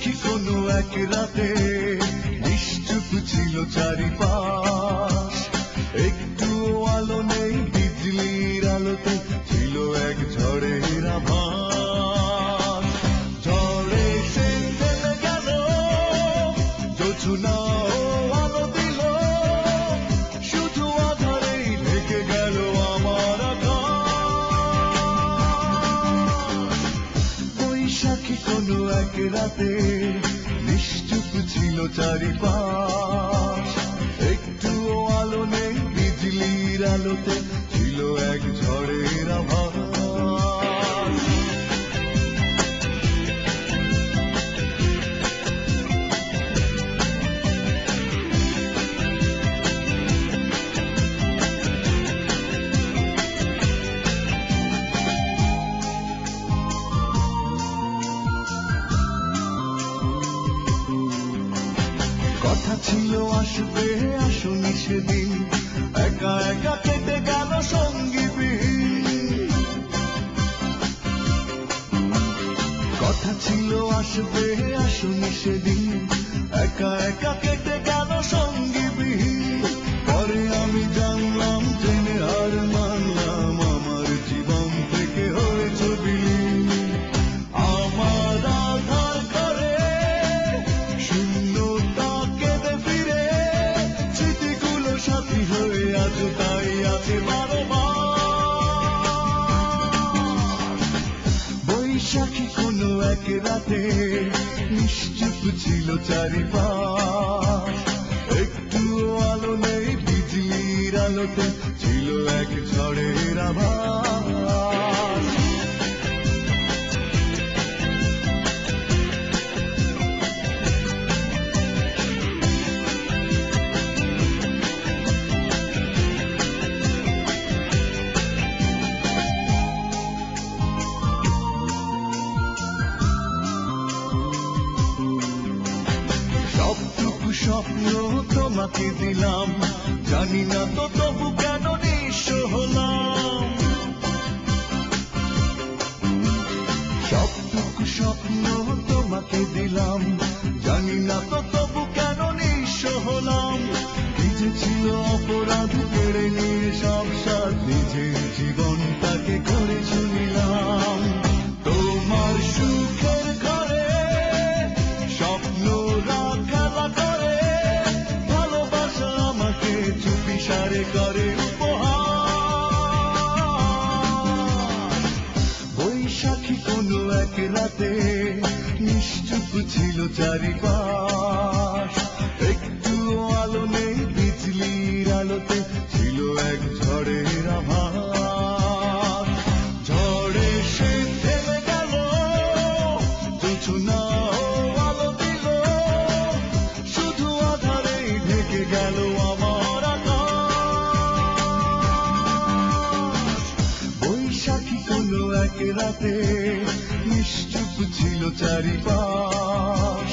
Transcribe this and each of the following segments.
সাক্ষী কোনো এক রাতে নিশ্চুপ ছিল চারিপাশ, একটু আলো নেই বিজলির আলোতে ছিল এক ঝড়ের আভাস। ঝড়ে সে থেমে গেল, জোছনা আলো দিল, শুধু আধারেই ঢেকে গেল আমার আকাশ। বৈশাখী কোনো এক রাতে নিশ্চুপ ছিল চারিপাশ, একটু আলো নেই বিজলির আলোতে ছিল এক ঝড়ের আভাস। কথা ছিল আসবে আসনি সেদিন, একা একা কেটে গেল সঙ্গীবিহীন। কথা ছিল আসবে আসনি সেদিন, একা একা কেটে গেল সঙ্গীবিহীন। পরে আমি জানলাম, জেনে হার মানলাম, আমার জীবন থেকে হয়েছে বিলীন। আমার আধার ঘরে শূন্যতা কেঁদে ফিরে, স্মৃতিগুলো সাথী হয়ে আজ তাই আছে বারবার। বৈশাখী কোনো এক রাতে নিশ্চুপ ছিল চারিপাশ, একটু আলো নেই বিজলির আলোতে ছিল এক ঝড়ের আভাস। সবটুকু স্বপ্ন তোমাকে দিলাম, জানি না তো তবু কেন নিঃস্ব হলাম। সবটুকু স্বপ্ন তোমাকে দিলাম, জানি না তো তবু কেন নিঃস্ব হলাম। নিজে ছিল অপরাধ, কেড়ে নিয়ে সব সাথ নিজের জীবনটাকে করে শুনিলাম। তোমার সুখের ঘরে স্বপ্নরা খেলা করে, ভালোবাসা আমাকে চুপি সারে করে উপহার। বৈশাখী কোনো এক রাতে নিশ্চুপ ছিল চারিপাশ, একটু আলো নেই বিজলির আলোতে ছিল এক ঝড়ের আভাস। ঝড়ে সে থেমে গেল, জোছনা আলো দিল, শুধু আধারেই ঢেকে গেল আমার আকাশ। বৈশাখী কোনো এক রাতে নিশ্চুপ ছিল চারিপাশ,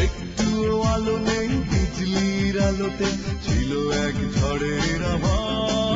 একটু আলো নেই বিজলির আলোতে ছিল এক ঝড়ের আভাস।